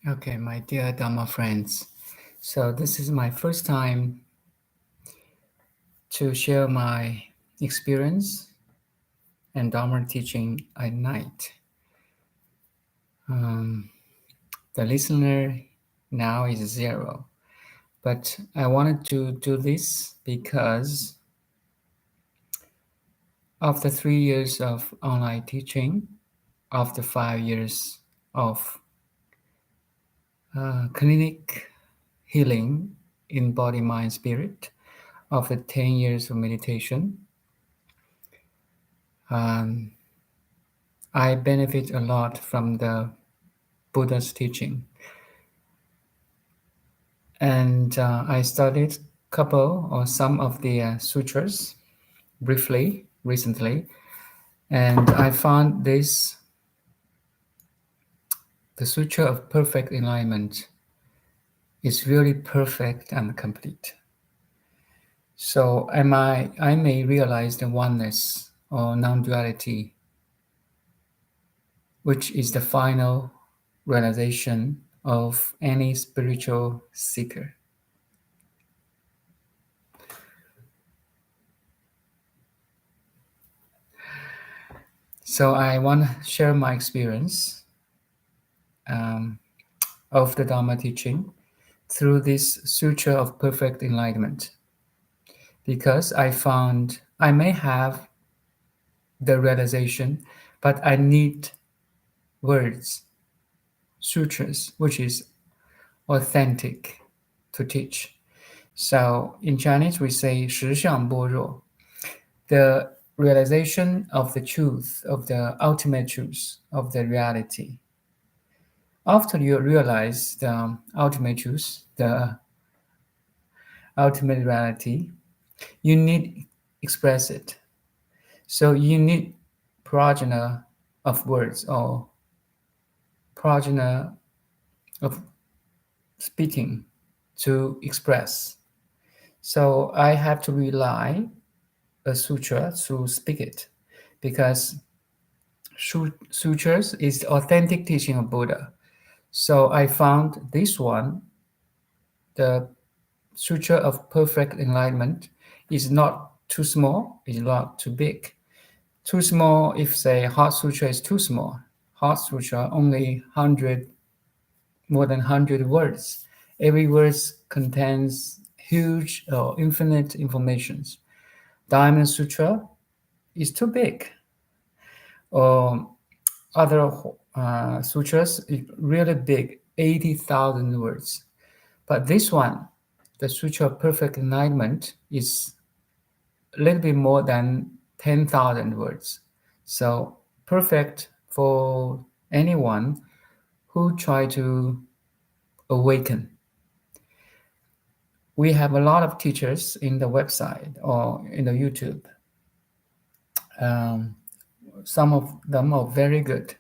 Okay, my dear Dharma friends. So this is my first time to share my experience and Dharma teaching at night. The listener now is 0, but I wanted to do this because after 3 years of online teaching, after 5 years of clinic healing in body, mind, spirit, after 10 years of meditation, I benefit a lot from the Buddha's teaching. And I studied couple or some of the sutras briefly recently. And I found this, the Sutra of Perfect Enlightenment, is really perfect and complete. So I may realize the oneness or non-duality, which is the final realization of any spiritual seeker. So I want to share my experience of the Dharma teaching through this Sutra of Perfect Enlightenment, because I found I may have the realization, but I need words, sutras, which is authentic to teach. So in Chinese we say 实相般若, the realization of the truth, of the ultimate truth, of the reality. After you realize the ultimate truth, the ultimate reality, you need express it. So you need progeny of words or progeny of speaking to express. So I have to rely a sutra to speak it, because sutras is the authentic teaching of Buddha. So I found this one, the Sutra of Perfect Enlightenment, is not too small, is not too big. Too small, if say Heart Sutra is too small. Heart Sutra only more than 100 words. Every word contains huge or infinite informations. Diamond Sutra is too big. Or other sutras is really big, 80,000 words. But this one, the Sutra of Perfect Enlightenment, is a little bit more than 10,000 words. So perfect for anyone who try to awaken. We have a lot of teachers in the website or in the YouTube. Some of them are very good.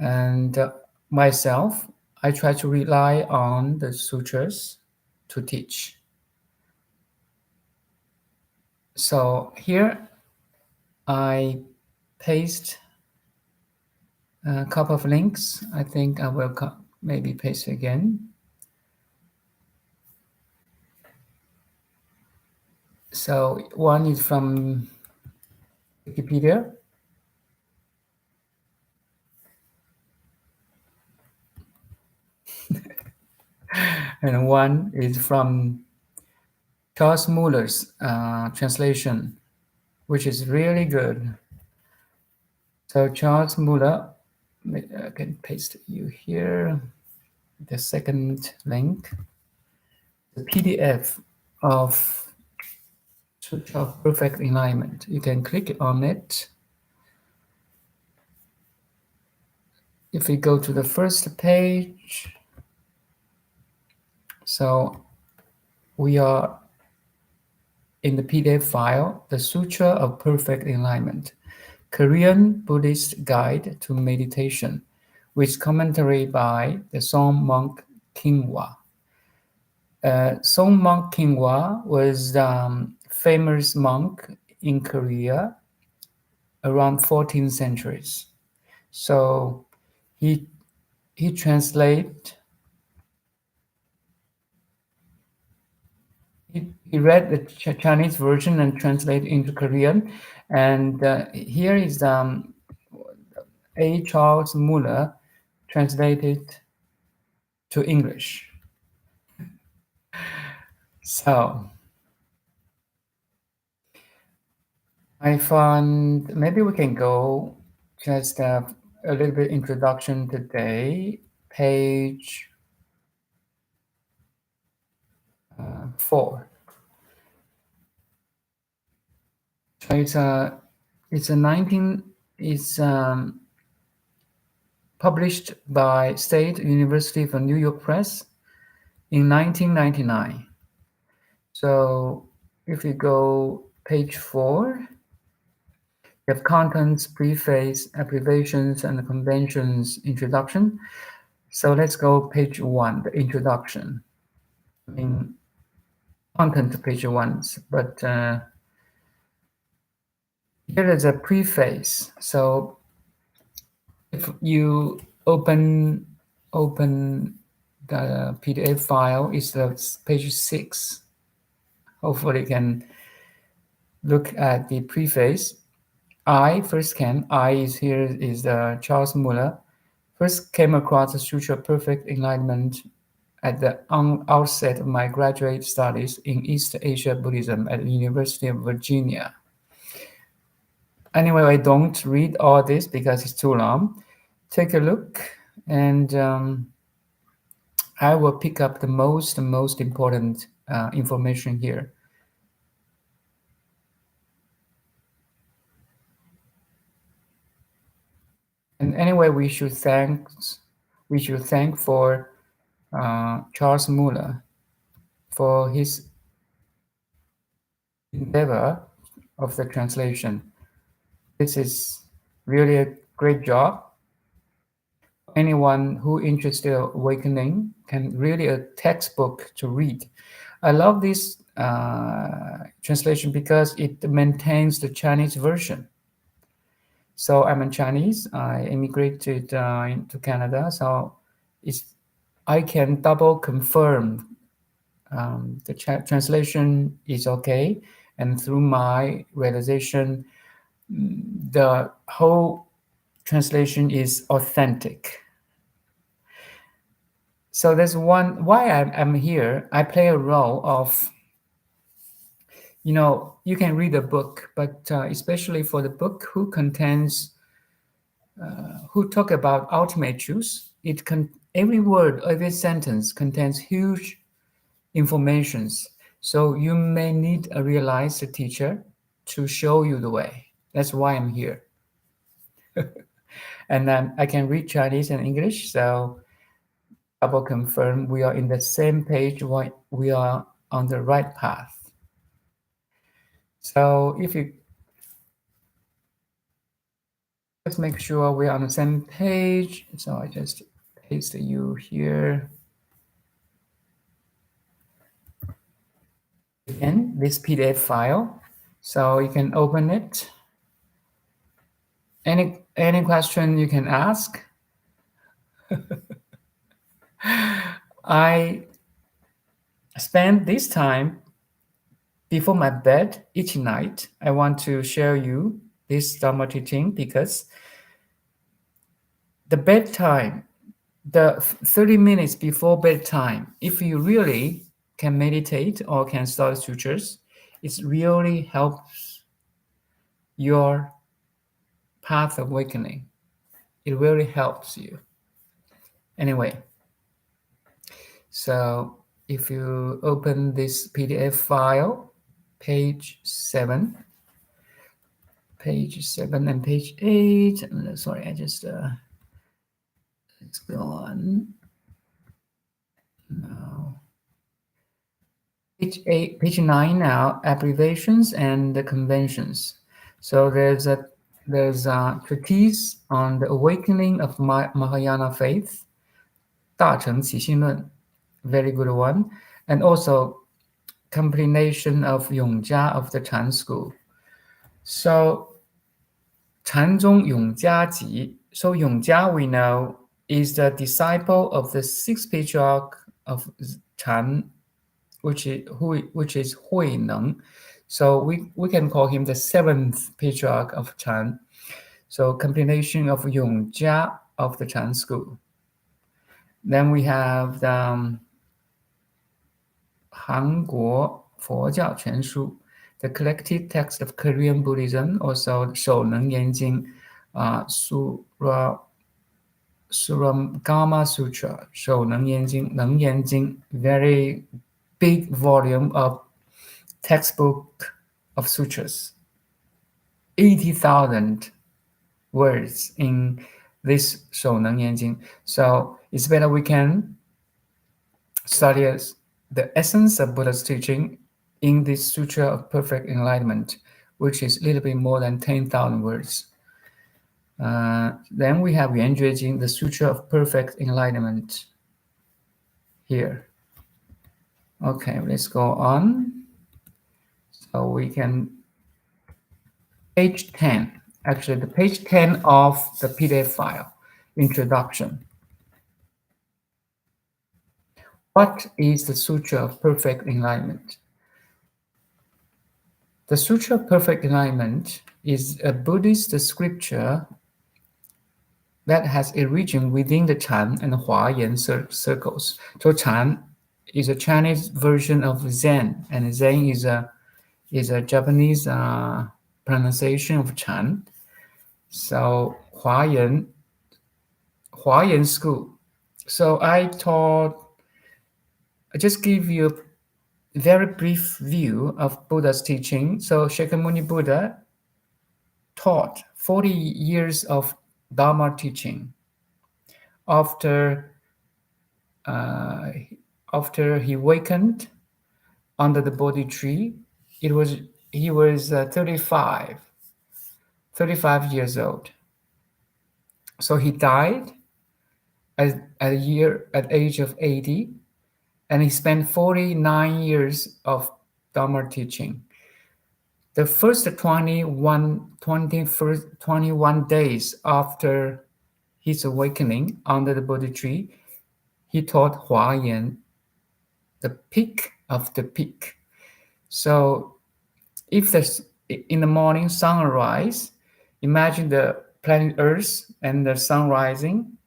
And myself, I try to rely on the sutras to teach. So here I paste a couple of links. I think I will maybe paste again. So one is from Wikipedia. And one is from Charles Muller's translation, which is really good. So Charles Muller, I can paste you here, the second link, the PDF of Sutra of Perfect Enlightenment. You can click on it. If we go to the first page, so we are in the PDF file, the Sutra of Perfect Enlightenment, Korean Buddhist Guide to Meditation, with commentary by the Song monk Gihwa. Song monk Gihwa was famous monk in Korea around 14th centuries. So he he translate. He read the Chinese version and translate into Korean, and here is A. Charles Muller translated to English. So I found maybe we can go just a little bit introduction today, page 4. So it's published by State University of New York Press in 1999. So if you go page 4, you have contents, preface, abbreviations, and conventions, introduction. So let's go page 1, the introduction. I mean, content page 1, but here is a preface. So if you open the PDF file, it's the page 6. Hopefully you can look at the preface. I is Charles Muller. First came across the Sutra of Perfect Enlightenment at the outset of my graduate studies in East Asia Buddhism at the University of Virginia. Anyway, I don't read all this because it's too long. Take a look, and I will pick up the most important information here. And anyway, we should thank for Charles Muller for his endeavor of the translation. This is really a great job. Anyone who interested in awakening can really a textbook to read. I love this translation because it maintains the Chinese version. So I'm a Chinese. I immigrated into Canada, so I can double confirm the translation is okay, and through my realization, the whole translation is authentic. So there's why I'm here. I play a role of, you can read a book, but especially for the book who talk about ultimate truth, every word, every sentence contains huge informations. So you may need a realized teacher to show you the way. That's why I'm here. And I can read Chinese and English, so double confirm we are in the same page, we are on the right path. So if you let's make sure we're on the same page. So I just paste you here. Again, this PDF file. So you can open it. Any question you can ask. I spend this time before my bed each night. I want to share you this Dharma teaching because the bedtime, the 30 minutes before bedtime, if you really can meditate or can start sutras, it really helps your path of awakening. It really helps you. Anyway, so if you open this PDF file, page 7 and page 8, sorry, I just let's go on now. Page 9 now, abbreviations and the conventions. So there's a treatise on the awakening of Mahayana faith, 大乘起信论, very good one, and also compilation of Weongak of the Chan school. So 禅宗永嘉集. So Weongak we know is the disciple of the sixth patriarch of Chan, which is Hui Neng. So we can call him the seventh patriarch of Chan. So combination of Weongak of the Chan school. Then we have the 韩国佛教全书, the collected text of Korean Buddhism, also 手能言经, Āgama Sutra, 手能言经, 能言经, very big volume of textbook of sutras, 80,000 words in this 手能言经. So it's better we can study the essence of Buddha's teaching in this Sutra of Perfect Enlightenment, which is a little bit more than 10,000 words. Then we have 圆觉经, the Sutra of Perfect Enlightenment here. Okay, let's go on. So we can, page 10, actually the page 10 of the PDF file, introduction. What is the Sutra of Perfect Enlightenment? The Sutra of Perfect Enlightenment is a Buddhist scripture that has origin within the Chan and Huayan circles. So Chan is a Chinese version of Zen, and Zen is a Japanese pronunciation of Chan. So Huayan school. So I just give you a very brief view of Buddha's teaching. So Shakyamuni Buddha taught 40 years of Dharma teaching. After he awakened under the Bodhi tree, he was 35 years old. So he died at age of 80, and he spent 49 years of Dharma teaching. The first 21 days after his awakening under the Bodhi tree, he taught Huayan, the peak of the peak. So if there's in the morning sunrise, imagine the planet Earth and the sun rising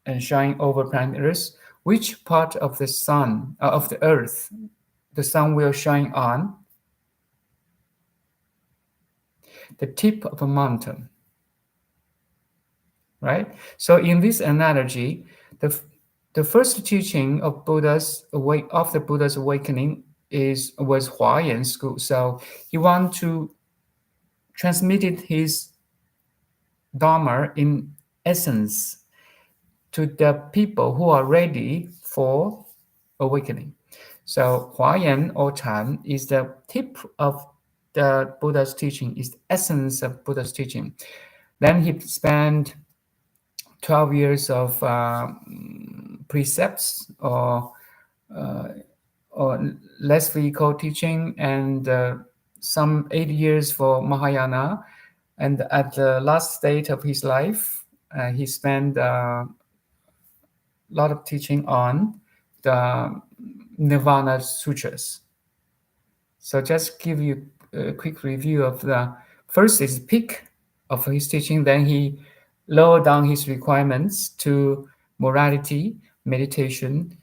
and shining over planet Earth. Which part of the sun, of the Earth, the sun will shine on? The tip of a mountain, right? So in this analogy, the first teaching of the Buddha's awakening was Huayan school. So he wanted to transmit his Dharma in essence to the people who are ready for awakening. So Huayan or Chan is the tip of the Buddha's teaching, is the essence of Buddha's teaching. Then he spent 12 years of precepts or less vehicle teaching, and some 8 years for Mahayana. And at the last stage of his life, he spent a lot of teaching on the Nirvana sutras. So just give you a quick review of the first is peak of his teaching, then he lowered down his requirements to morality, meditation,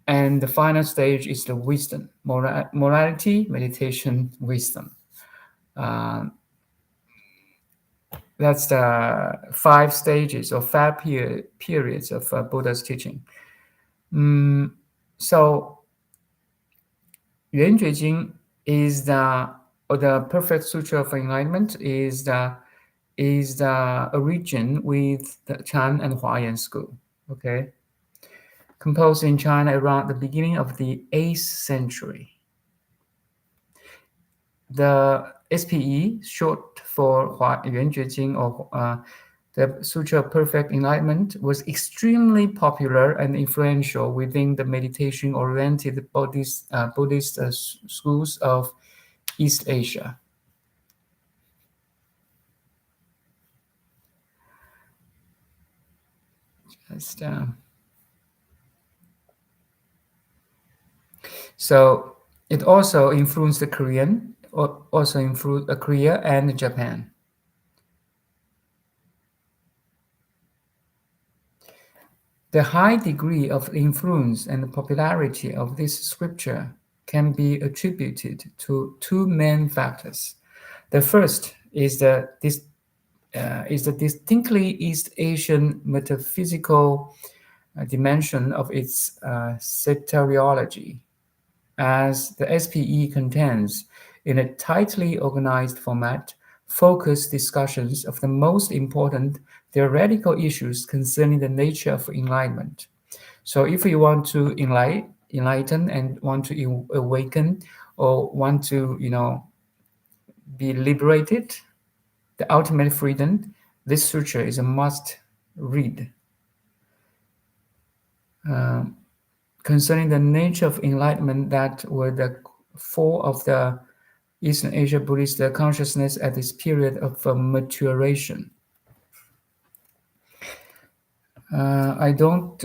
and the final stage is the wisdom, morality, meditation, wisdom. That's the 5 stages or 5 periods of Buddha's teaching. So, 圆觉经 is the Perfect Sutra of Enlightenment is the origin with the Chan and Huayan school. Okay, composed in China around the beginning of the 8th century. The SPE, short for 圆觉经 or the Sutra of Perfect Enlightenment, was extremely popular and influential within the meditation-oriented Buddhist schools of East Asia. Just, so it also influenced the Korean, also influenced Korea and Japan. The high degree of influence and popularity of this scripture can be attributed to two main factors. The first is the distinctly East Asian metaphysical dimension of its soteriology, as the SPE contains, in a tightly organized format, focused discussions of the most important theoretical issues concerning the nature of enlightenment. So if you want to enlighten and want to awaken or want to, be liberated, the ultimate freedom, this sutra is a must read. Concerning the nature of enlightenment that were the four of the Eastern Asia Buddhist consciousness at this period of maturation. I don't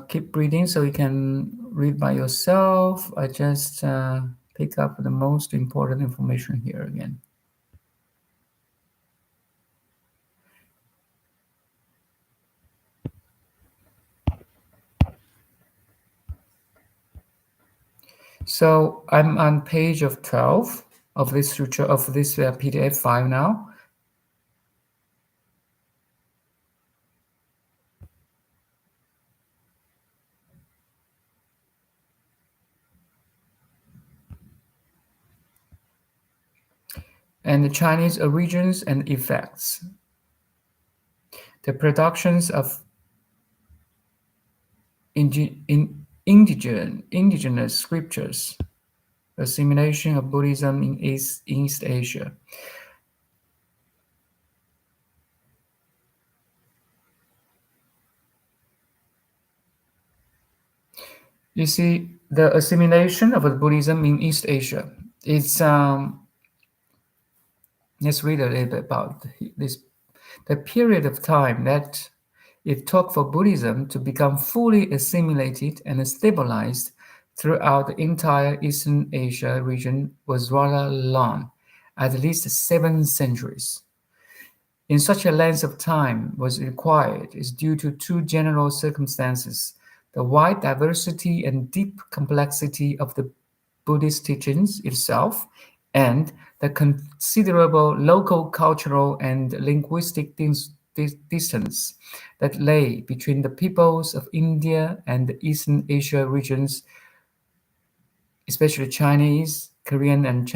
keep reading, so you can read by yourself. I just pick up the most important information here again. So I'm on page of 12 of this sutra, of this PDF file now. And the Chinese origins and effects. The productions of indigenous scriptures, assimilation of Buddhism in East Asia. You see, the assimilation of Buddhism in East Asia. It's let's read a little bit about this. The period of time that it took for Buddhism to become fully assimilated and stabilized throughout the entire Eastern Asia region was rather long, at least 7 centuries. In such a length of time was required is due to two general circumstances: the wide diversity and deep complexity of the Buddhist teachings itself, and the considerable local, cultural, and linguistic distance that lay between the peoples of India and the Eastern Asia regions, especially Chinese, Korean, and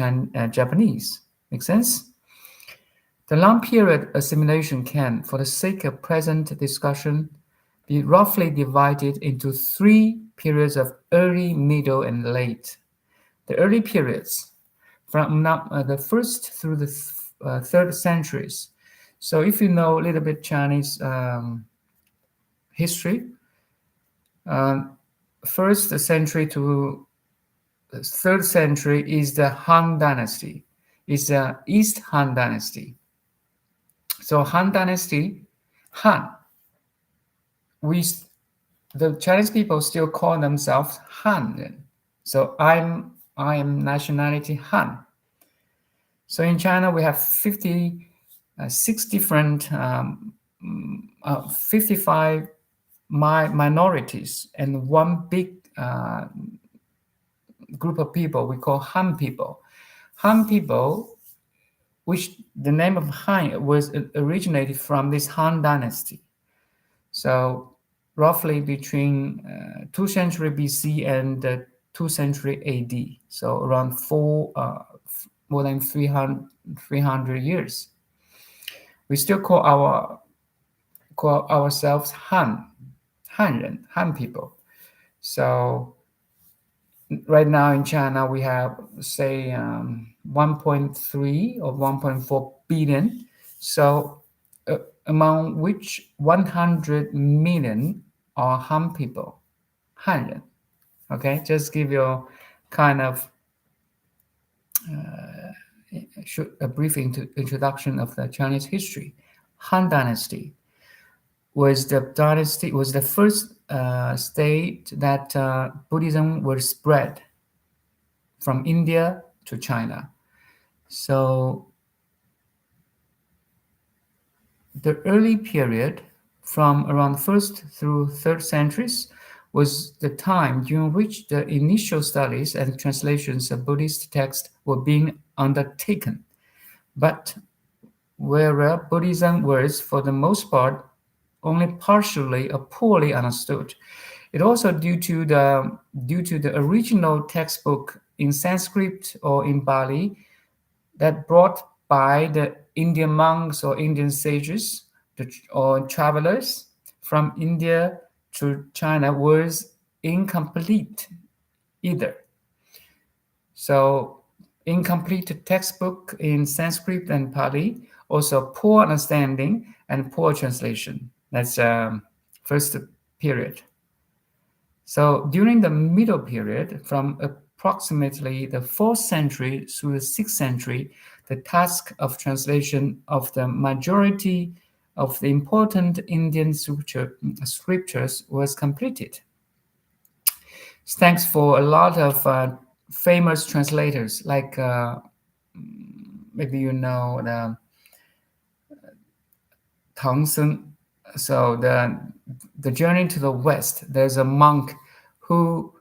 Japanese. Make sense? The long period assimilation can, for the sake of present discussion, be roughly divided into 3 periods of early, middle, and late. The early periods, from the first through the third centuries. So if you know a little bit Chinese history, first century to the third century is the Han Dynasty, is the East Han Dynasty. So Han Dynasty, Han, the Chinese people still call themselves Han. So I am nationality Han. So in China, we have 56 different, 55 minorities and one big group of people we call Han people. Han people, which the name of Han was originated from this Han dynasty. So roughly between 2 century BC and 2 century AD. So around more than 300 years. We still call ourselves Han people. So right now in China, we have, say, 1.3 or 1.4 billion. So among which 100 million are Han people, Han. Okay, just give you kind of a brief introduction of the Chinese history. Han Dynasty. was the dynasty, was the first state that Buddhism was spread from India to China. So the early period from around 1st through 3rd centuries was the time during which the initial studies and translations of Buddhist texts were being undertaken, but where Buddhism was, for the most part, only partially or poorly understood. It also due to the original textbook in Sanskrit or in Bali that brought by the Indian monks or Indian sages or travelers from India to China was incomplete either. So incomplete textbook in Sanskrit and Pali, also poor understanding and poor translation. That's first period. So during the middle period, from approximately the 4th century through the 6th century, the task of translation of the majority of the important Indian scriptures was completed. Thanks for a lot of famous translators, like maybe you know the Tangsen. So the journey to the west, there's a monk who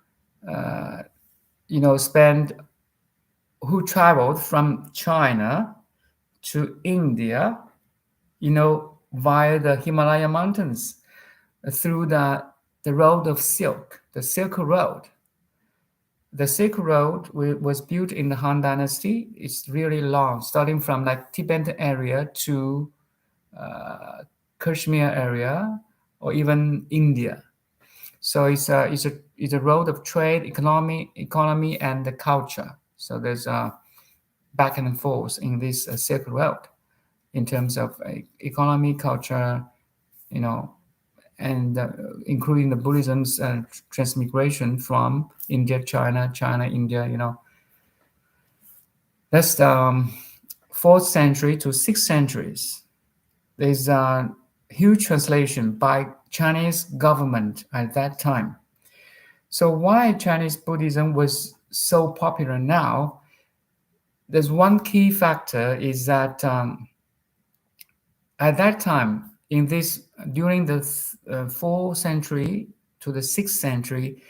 who traveled from China to India, via the Himalaya mountains, through the road of silk, the Silk Road. The Silk Road was built in the Han Dynasty. It's really long, starting from like Tibetan area to Kashmir area, or even India. So it's a road of trade, economy, and the culture. So there's a back and forth in this Silk Road in terms of economy, culture, and including the Buddhism's transmigration from India, China, India. That's the 4th century to 6th centuries. There's a huge translation by Chinese government at that time. So why Chinese Buddhism was so popular now? There's one key factor is that at that time, during the 4th century to the 6th century,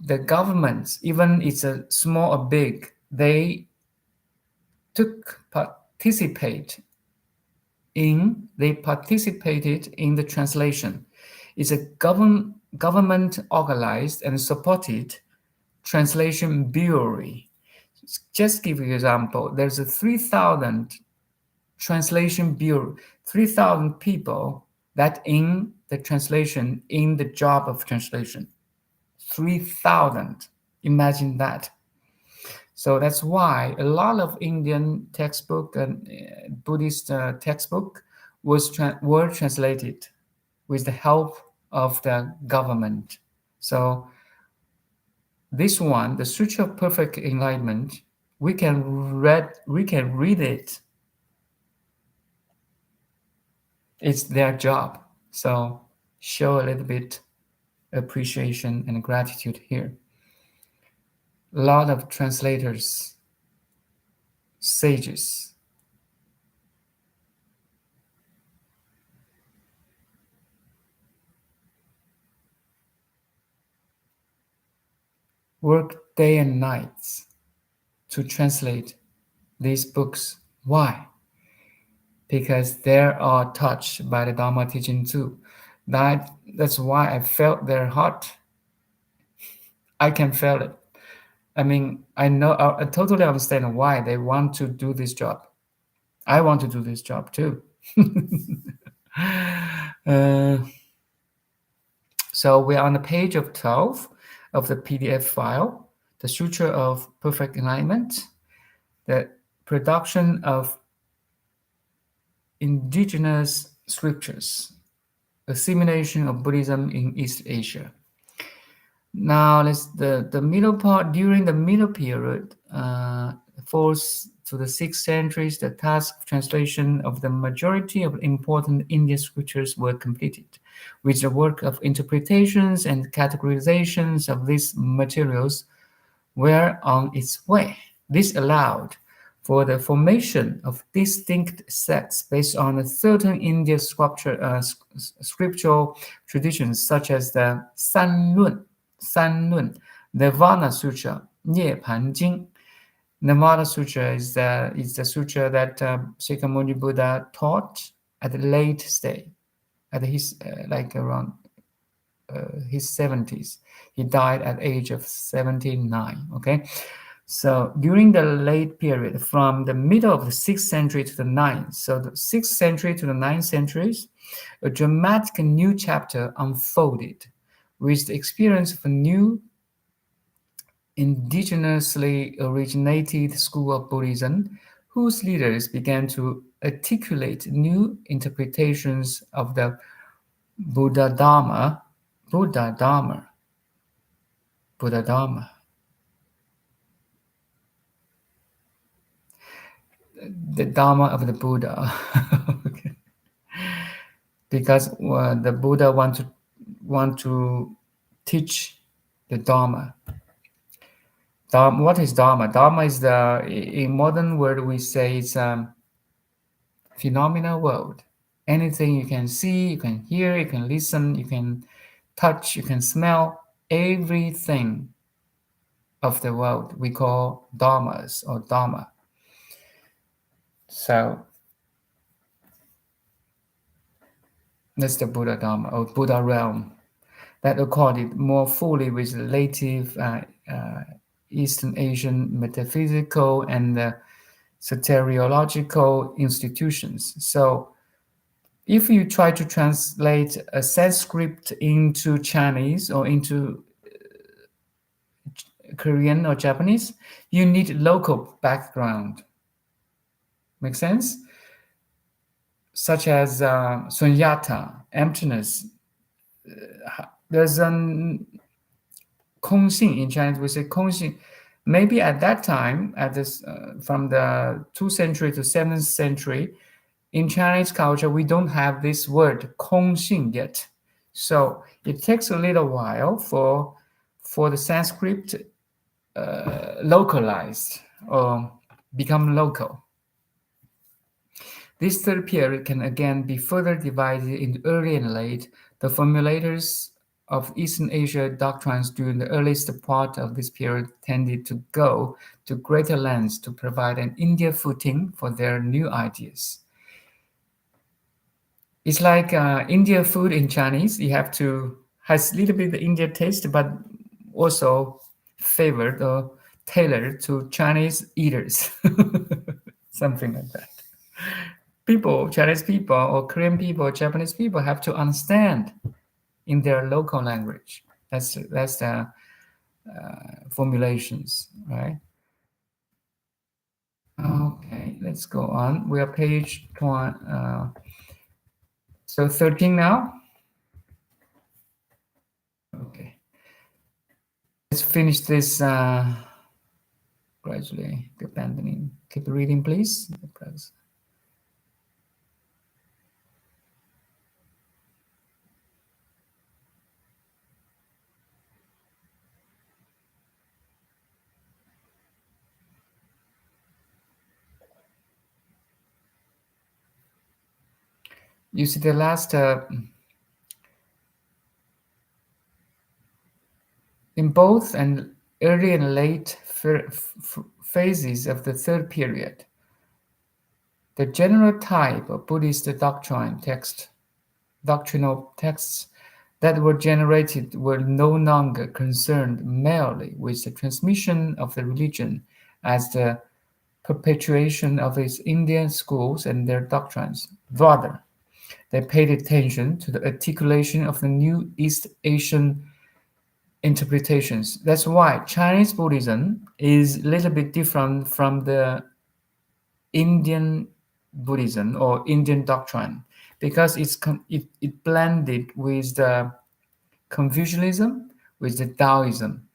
the governments, even it's a small or big, they participated in the translation. It's a government organized and supported translation bureau. Just give you an example, there's a 3,000 translation bureau, 3,000 people that in the translation, in the job of translation. 3,000. Imagine that. So that's why a lot of Indian textbook and Buddhist textbook were translated with the help of the government. So this one, the Sutra of Perfect Enlightenment, we can read it. It's their job. So show a little bit appreciation and gratitude here. A lot of translators, sages. Work day and nights to translate these books. Why? Because they are touched by the Dharma teaching too. That's why I felt their heart. I can feel it. I mean, I totally understand why they want to do this job. I want to do this job too. So we're on the page of 12 of the PDF file, the Sutra of Perfect Enlightenment, the production of indigenous scriptures, assimilation of Buddhism in East Asia. Now, the middle part, during the middle period, 4th to the 6th centuries, the task of translation of the majority of important Indian scriptures were completed, with the work of interpretations and categorizations of these materials were on its way. This allowed for the formation of distinct sects based on a certain Indian scriptural traditions, such as the Sanlun, Nirvana Sutra, Niebhan Jing. Nirvana Sutra is the sutra that Shakyamuni Buddha taught at the late stage, at his around his 70s. He died at the age of 79. Okay, so during the late period, from the middle of the 6th century to the 9th, so the 6th century to the 9th centuries, a dramatic new chapter unfolded with the experience of a new indigenously originated school of Buddhism, whose leaders began to articulate new interpretations of the Buddha Dharma, the Dharma of the Buddha. Okay. Because the Buddha want to teach the Dharma. What is Dharma? Dharma is in modern word we say it's phenomenal world. Anything you can see, you can hear, you can listen, you can touch, you can smell, everything of the world we call dharmas or Dharma. So that's the Buddha Dharma or Buddha realm that accorded more fully with the native Eastern Asian metaphysical and soteriological institutions. So if you try to translate a Sanskrit into Chinese or into Korean or Japanese, you need local background. Make sense? Such as sunyata, emptiness. There's Kongxing in Chinese. We say Kongxing. Maybe at that time, from the 2th century to 7th century, in Chinese culture, we don't have this word 空性 yet. So it takes a little while for the Sanskrit localized or become local. This third period can again be further divided into early and late. The formulators of Eastern Asia doctrines during the earliest part of this period tended to go to greater lengths to provide an India footing for their new ideas. It's like India food in Chinese. You have to has a little bit the India taste, but also favored or tailored to Chinese eaters, something like that. Chinese people or Korean people, Japanese people have to understand in their local language. That's the formulations, right? Okay, let's go on. We are page 13 now. Okay, let's finish this gradually. Abandoning. Keep reading, please. You see the last in both and early and late phases of the third period, the general type of Buddhist doctrinal texts that were generated were no longer concerned merely with the transmission of the religion as the perpetuation of its Indian schools and their doctrines. Rather, they paid attention to the articulation of the new East Asian interpretations. That's why Chinese Buddhism is a little bit different from the Indian Buddhism or Indian doctrine, because it blended with the Confucianism, with the Taoism,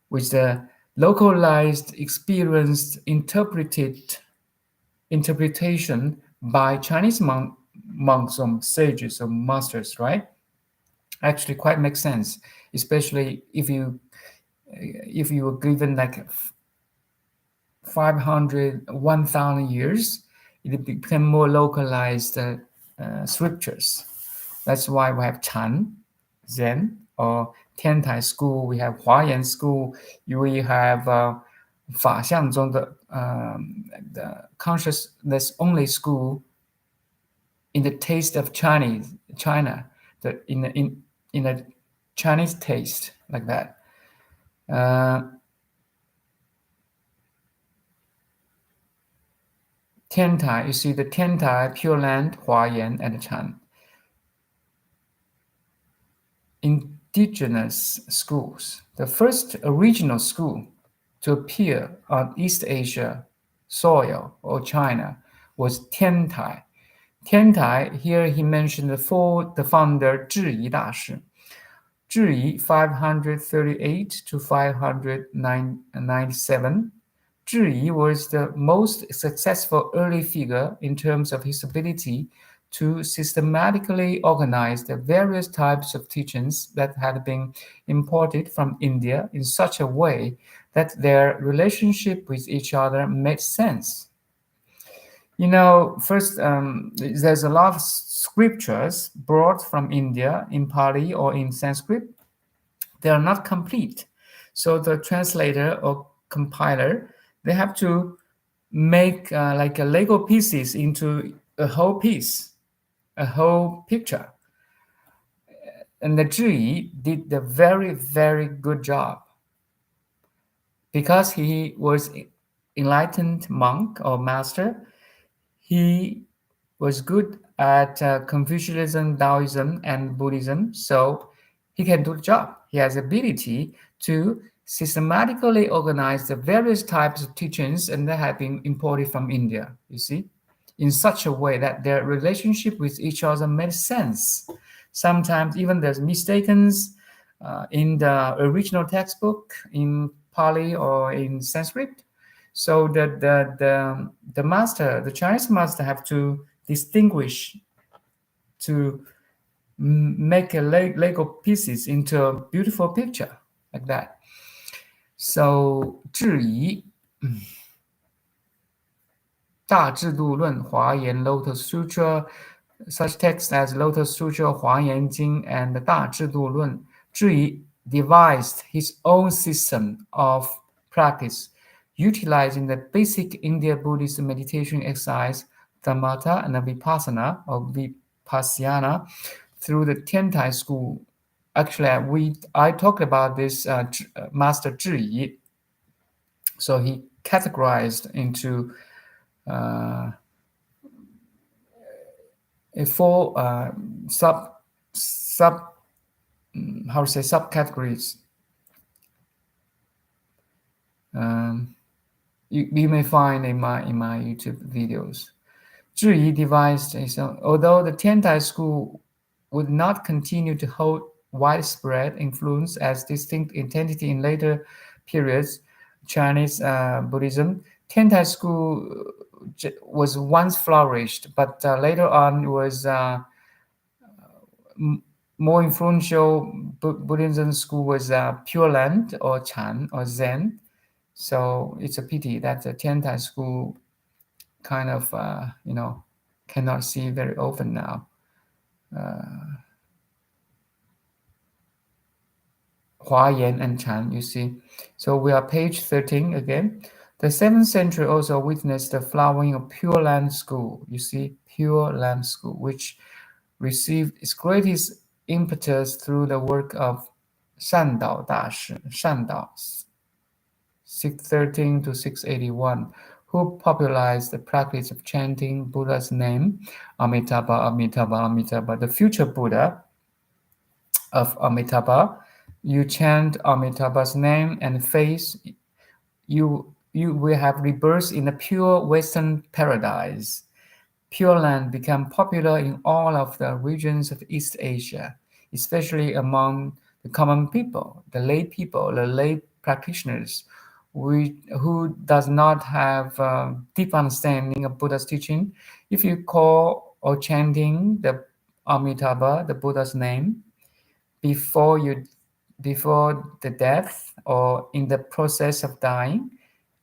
with the localized, experienced, interpretation by Chinese monks or sages or masters, right? Actually, quite makes sense, especially if you were given like 500, 1,000 years, it became more localized scriptures. That's why we have Chan, Zen, or Tiantai school. We have Huayan school. We have 法相宗 the consciousness only school in the taste of China, in a Chinese taste like that. Tiantai, you see the Tiantai, Pure Land, Huayan, and Chan. Indigenous schools. The first original school to appear on East Asia soil or China was Tiantai. Tiantai, here he mentioned the founder Zhiyi Dashi. Zhiyi, 538 to 597. Zhiyi was the most successful early figure in terms of his ability to systematically organize the various types of teachings that had been imported from India in such a way that their relationship with each other made sense. You know, first, there's a lot of scriptures brought from India in Pali or in Sanskrit. They are not complete. So the translator or compiler, they have to make like a Lego pieces into a whole piece, a whole picture. And the Zhiyi did the very, very good job because he was enlightened monk or master. He was good at Confucianism, Taoism, and Buddhism, so he can do the job. He has ability to systematically organize the various types of teachings and that have been imported from India, you see, in such a way that their relationship with each other made sense. Sometimes even there's mistakes in the original textbook in Pali or in Sanskrit. So the master, the Chinese master, have to distinguish, to make a Lego pieces into a beautiful picture like that. So 质疑 大制度论 华严 Lotus Sutra, such texts as Lotus Sutra, 华严经 and the 大制度论. 质疑 devised his own system of practice, utilizing the basic Indian Buddhist meditation exercise, Dhamma and Vipassana or Vipassana, through the Tiantai school. Actually, I talked about this Master Zhiyi. So he categorized into a four subcategories. You may find in my YouTube videos. Zhiyi devised his own, although the Tiantai school would not continue to hold widespread influence as distinct entity in later periods, Chinese Buddhism. Tiantai school was once flourished, but later on was more influential. Buddhism school was Pure Land or Chan or Zen. So it's a pity that the Tiantai school kind of, cannot see very often now. Huayan and Chan, you see. So we are page 13 again. The 7th century also witnessed the flowering of Pure Land School, you see, Pure Land School, which received its greatest impetus through the work of Shandao Dashi, Shandao, 613 to 681, who popularized the practice of chanting Buddha's name, Amitabha, Amitabha, Amitabha, the future Buddha of Amitabha. You chant Amitabha's name and face, you will have rebirth in a pure Western paradise. Pure Land became popular in all of the regions of East Asia, especially among the common people, the lay practitioners, who does not have deep understanding of Buddha's teaching, if you call or chanting the Amitabha, the Buddha's name, before you before the death or in the process of dying,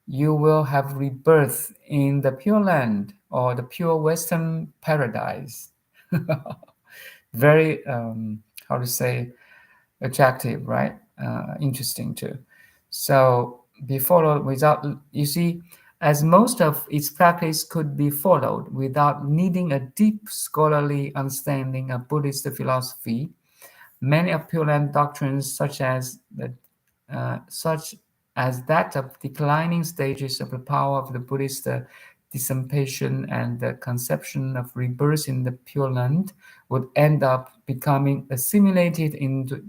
you will have rebirth in the Pure Land or the pure Western paradise. Very, how to say, attractive, right? Interesting too. So be followed without, you see, as most of its practice could be followed without needing a deep scholarly understanding of Buddhist philosophy, many of Pure Land doctrines, such as that of declining stages of the power of the Buddhist dissipation and the conception of rebirth in the Pure Land, would end up becoming assimilated into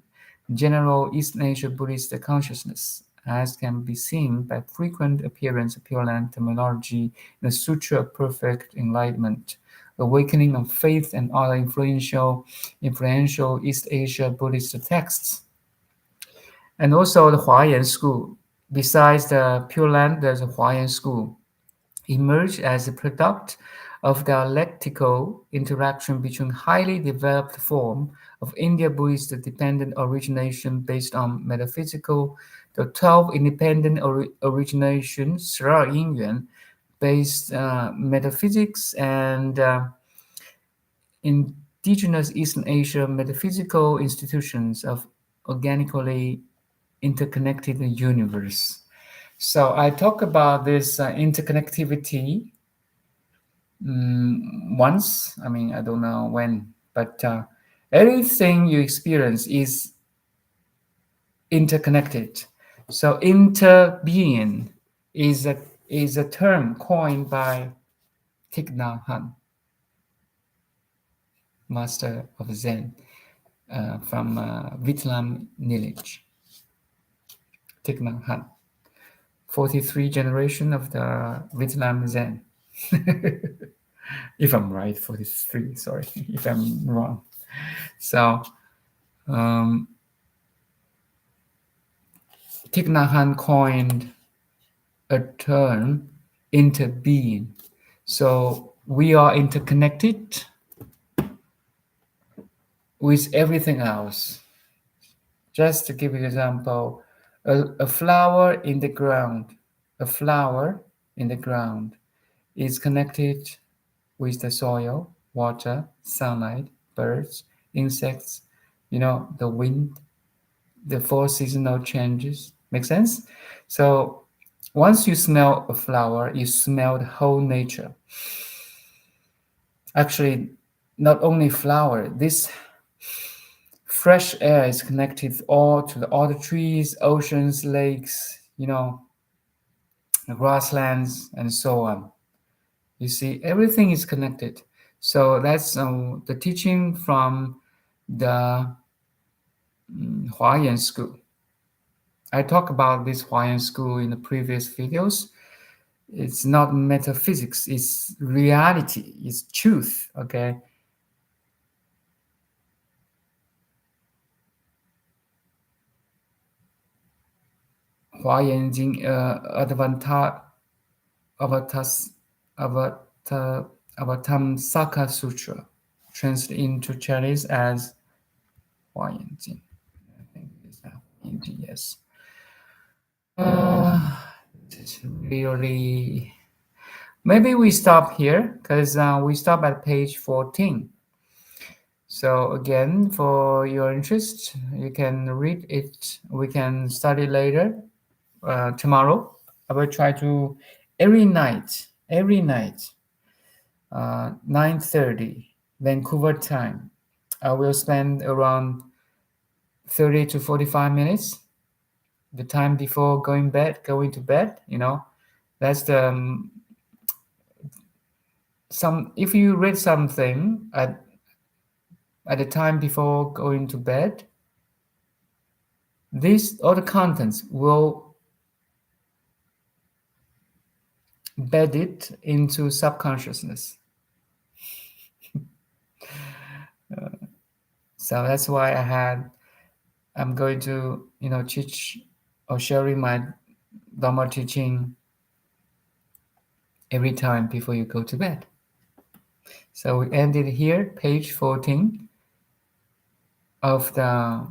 general East Asian Buddhist consciousness, as can be seen by frequent appearance of Pure Land terminology in the Sutra of Perfect Enlightenment, Awakening of Faith, and other influential East Asia Buddhist texts. And also the Huayan school. Besides the Pure Land, there's a Huayan school, emerged as a product of dialectical interaction between highly developed form of India Buddhist dependent origination based on metaphysical, the 12 independent origination, seorui based metaphysics, and indigenous Eastern Asia metaphysical institutions of organically interconnected universe. So I talk about this interconnectivity once. I mean, I don't know when, but everything you experience is interconnected. So interbeing is a term coined by Thich Nhat Hanh, master of Zen, from Vietnam lineage. Thich Nhat Hanh, 43 generation of the Vietnam Zen. If I'm right, 43, sorry, if I'm wrong. So, Thich Nhat Hanh coined a term, interbeing. So, we are interconnected with everything else. Just to give you an example, a flower in the ground, a flower in the ground is connected with the soil, water, sunlight, birds, insects, the wind, the four seasonal changes. Make sense? So once you smell a flower, you smell the whole nature. Actually, not only flower, this fresh air is connected all to all the trees, oceans, lakes, the grasslands, and so on. You see, everything is connected. So that's the teaching from the Huayan school. I talked about this Huayan school in the previous videos. It's not metaphysics, it's reality, it's truth, okay? Huayan Jing Avatamsaka Sutra, translated into Chinese as Huayan Jing. I think it's Huayan Jing, yes. It's really, maybe we stop here because we stop at page 14. So again, for your interest, you can read it. We can study later tomorrow. I will try to every night, 9:30 Vancouver time. I will spend around 30 to 45 minutes, the time before going to bed. That's the if you read something at the time before going to bed, all the contents will bed it into subconsciousness. So that's why I'm going to teach or sharing my Dharma teaching every time before you go to bed. So we ended here, page 14 of the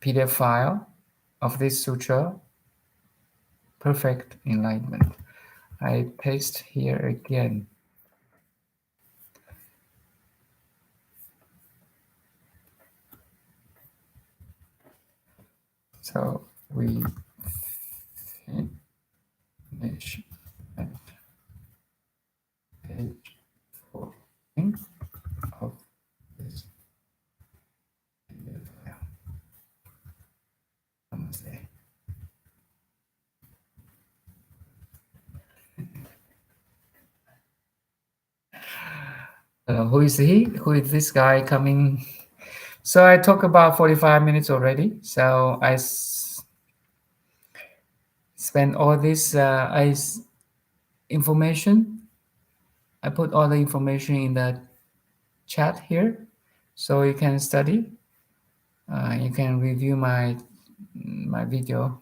PDF file of this Sutra, Perfect Enlightenment. I paste here again. So we finish at page 14 of this PDF file. Namaste. Who is he? Who is this guy coming? So I talk about 45 minutes already. So I spend all this information. I put all the information in the chat here, so you can study. You can review my video.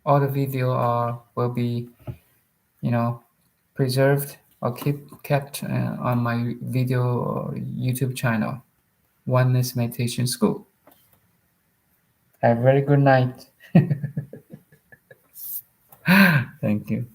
All the video will be, preserved or kept on my video YouTube channel, Oneness Meditation School. Have a very good night. Thank you.